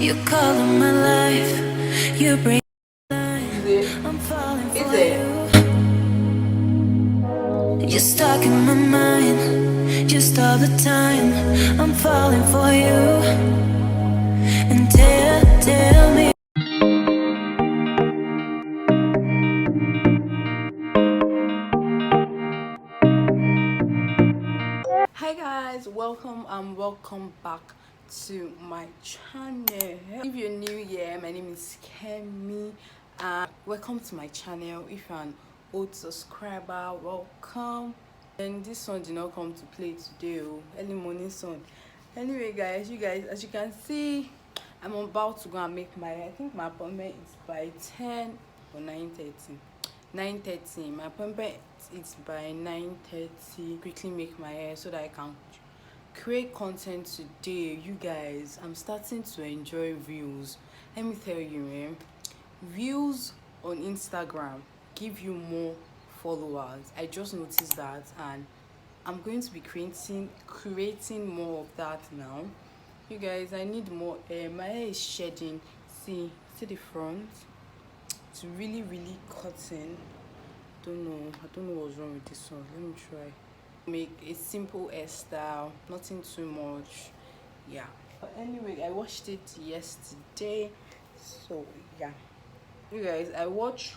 You color my life. You bring I'm falling for you. You're stuck in my mind just all the time. I'm falling for you. And tell me. Hi guys, welcome back to my channel. If you're new here, my name is Kemi. Welcome to my channel. If you're an old subscriber, welcome. And this song did not come to play today, early morning song. Anyway guys, as you can see, I'm about to go and make my hair. I think my appointment is by 10 or 9:30. 9:30. My appointment is by 9:30. Quickly make my hair so that I can create content today. You guys, I'm starting to enjoy views. Let me tell you, man, views on Instagram give you more followers. I just noticed that, and I'm going to be creating more of that now. You guys, I need more hair. My hair is shedding. See the front. It's really cutting. I don't know what's wrong with this one. Let me try. Make a simple hairstyle, nothing too much. Yeah, but anyway, I watched it yesterday, so yeah. You guys, I watched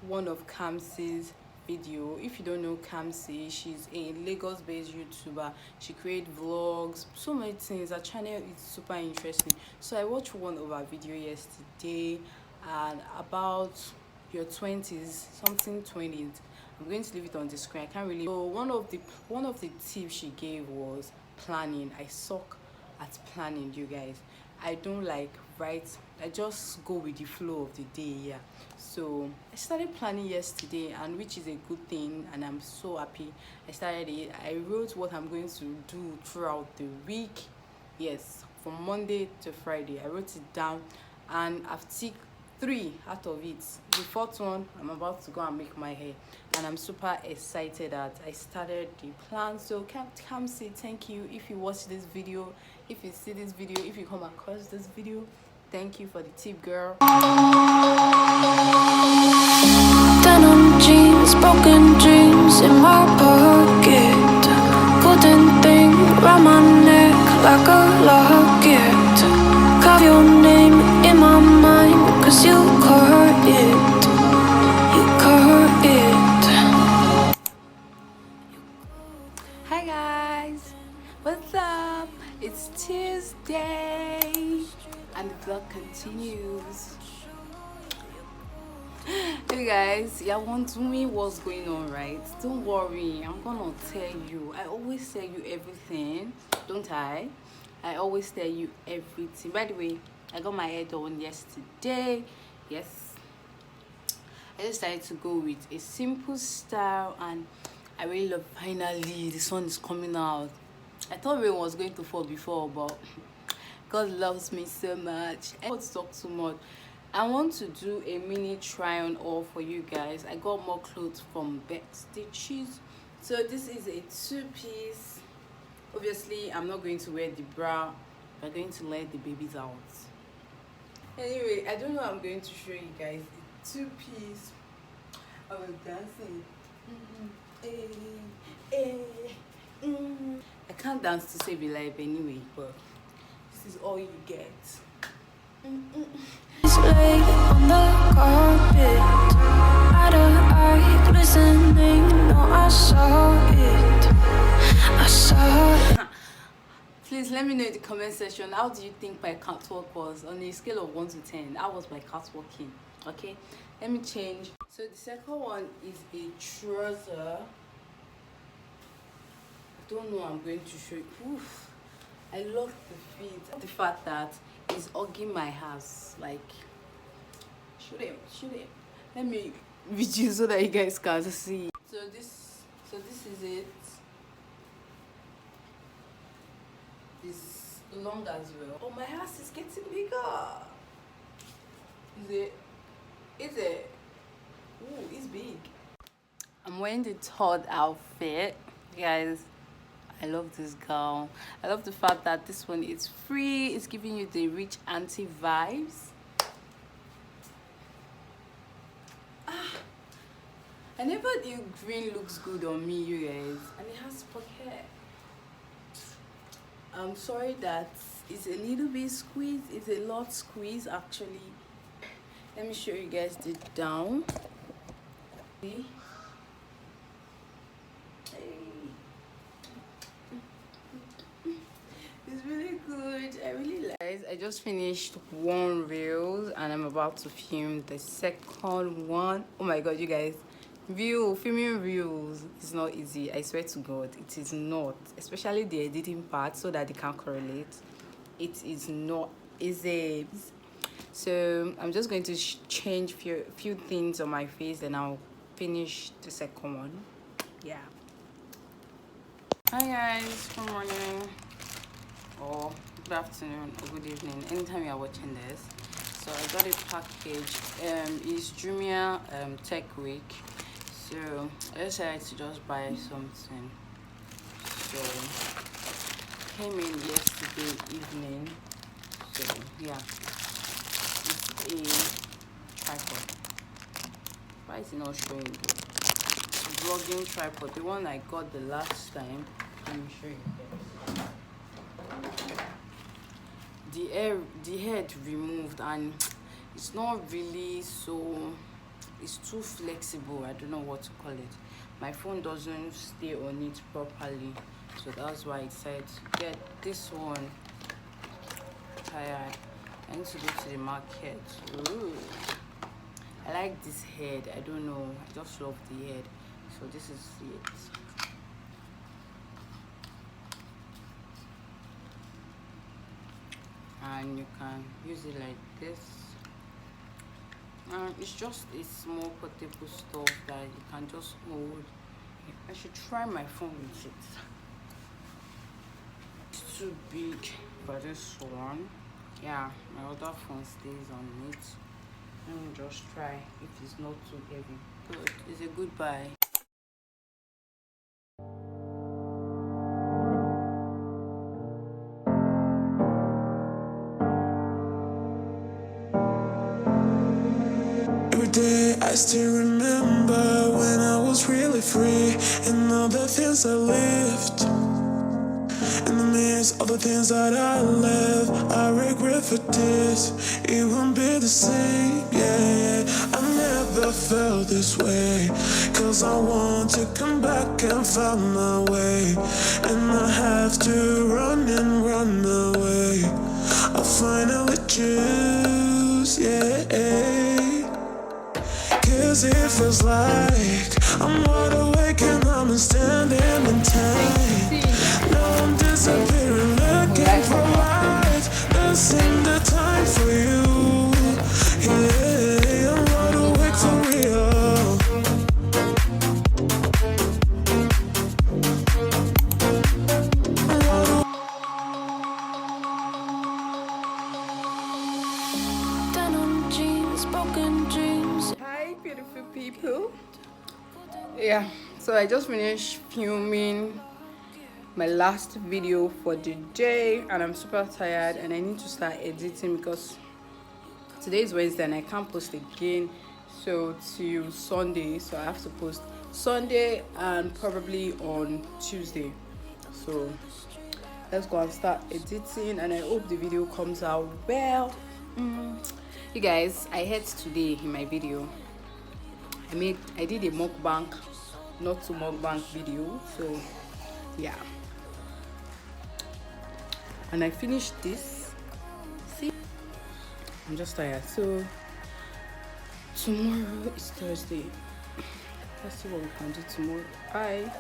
one of Kamsi's video. If you don't know Kamsi, she's a Lagos based YouTuber. She creates vlogs, so many things. Her channel is super interesting. So I watched one of her video yesterday, and about your 20s, something 20s. I'm going to leave it on the screen. I can't really. So one of the tips she gave was planning. I suck at planning, you guys. I don't like write. I just go with the flow of the day. Yeah. So I started planning yesterday, and which is a good thing, and I'm so happy I started it. I wrote what I'm going to do throughout the week. Yes, from Monday to Friday. I wrote it down, and I've ticked 3 out of it. The 4th one, I'm about to go and make my hair, and I'm super excited that I started the plan. So come say thank you if you watch this video, if you see this video, if you come across this video. Thank you for the tip, girl. Denim jeans, broken dreams in my pocket. Golden thing round my neck like a locket. Carve your name in my mind, 'cause you caught it. You caught it. Hi guys, what's up? It's Tuesday and the vlog continues. Hey guys, you want to me what's going on, right? Don't worry, I'm gonna tell you. I always tell you everything, don't I? I always tell you everything. By the way, I got my hair done yesterday. Yes, I decided to go with a simple style, and I really love. Finally, the sun is coming out. I thought rain was going to fall before, but God loves me so much. I don't talk too much. I want to do a mini try-on haul for you guys. I got more clothes from Stitches. So this is a 2-piece. Obviously, I'm not going to wear the bra. We're going to let the babies out. Anyway, I don't know. I'm going to show you guys a 2-piece. I was dancing. I can't dance to save your life anyway, but this is all you get. It's laid on the carpet. Eye to eye, glistening. No, I saw it. I saw it. Please let me know in the comment section, how do you think my catwalk was on a scale of 1 to 10? How was my catwalking? Okay, let me change. So the second one is a trouser. I don't know. I'm going to show you. Oof, I love the fit. The fact that it's hugging my house. Like, shoot it. Let me reduce so that you guys can see. So this is it. It's long as well. Oh, my house is getting bigger. Is it? Ooh, it's big. I'm wearing the 3rd outfit, guys. I love this gown. I love the fact that this one is free. It's giving you the rich auntie vibes. I never knew green looks good on me, you guys. And it has pocket. I'm sorry that it's a little bit squeezed. It's a lot squeezed actually. Let me show you guys the down. See? It's really good. I really like it. I just finished one reel and I'm about to film the second one. Oh my god, you guys. Filming reels is not easy. I swear to god, it is not, especially the editing part, so that they can correlate. It is not easy. So I'm just going to change few things on my face, and I'll finish the second one. Yeah. Hi guys, good morning or good afternoon or good evening, anytime you are watching this. So I got a package. It's Jumia Tech Week. So I decided to just buy something. So came in yesterday evening. So yeah, it's a tripod. Why is it not showing? Vlogging tripod, the one I got the last time. Let me show you guys. The head removed, and it's not really so. It's too flexible. I don't know what to call it. My phone doesn't stay on it properly, so that's why I decided to get this one. Tired. I need to go to the market. Ooh. I like this head. I don't know. I just love the head. So this is it. And you can use it like this. It's just a small portable stuff that you can just hold. I should try my phone with it. It's too big for this one. Yeah, my other phone stays on it. Let me just try if it's not too heavy. Good. It's a good buy. I still remember when I was really free, and all the things I lived. In the midst of the things that I left, I regret for this. It won't be the same, yeah. I never felt this way, cause I want to come back and find my way. And I have to run and run away. I finally choose, yeah. Cause it feels like I'm wide awake and I'm standing in time. Now I'm disappearing, looking for light. This ain't the time for you. Yeah, I'm wide awake for real. Denim jeans, broken dreams. Hi beautiful people. Yeah, so I just finished filming my last video for the day, and I'm super tired and I need to start editing because today is Wednesday and I can't post again so till Sunday. So I have to post Sunday and probably on Tuesday. So let's go and start editing, and I hope the video comes out well. You guys, I had today in my video I did a mukbang, not to mukbang video. So yeah, and I finished this. See, I'm just tired. So tomorrow is Thursday. Let's see what we can do tomorrow. Bye.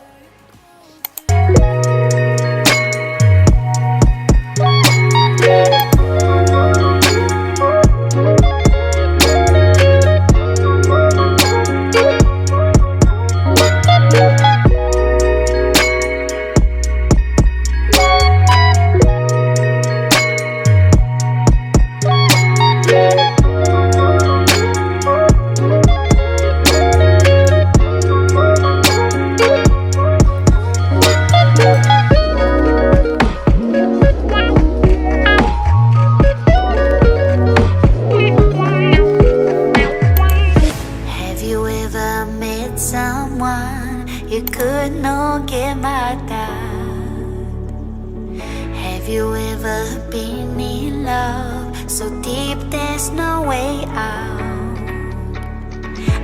way out.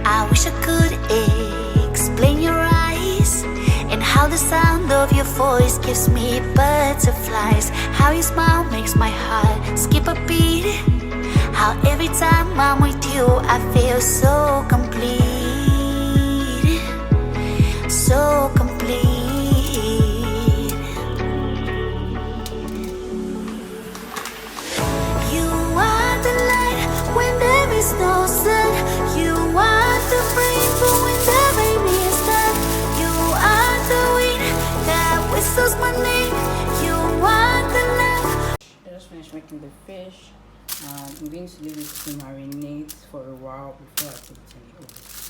I wish I could explain your eyes and how the sound of your voice gives me butterflies. How your smile makes my heart skip a beat. How every time I'm with you I feel so complete. So complete. You are the light when there is no sun. You are the rainbow when the rain is done. You are the wind that whistles my name. You are the love. I just finished making the fish. I'm going to leave it to marinate for a while before I put it in the oven.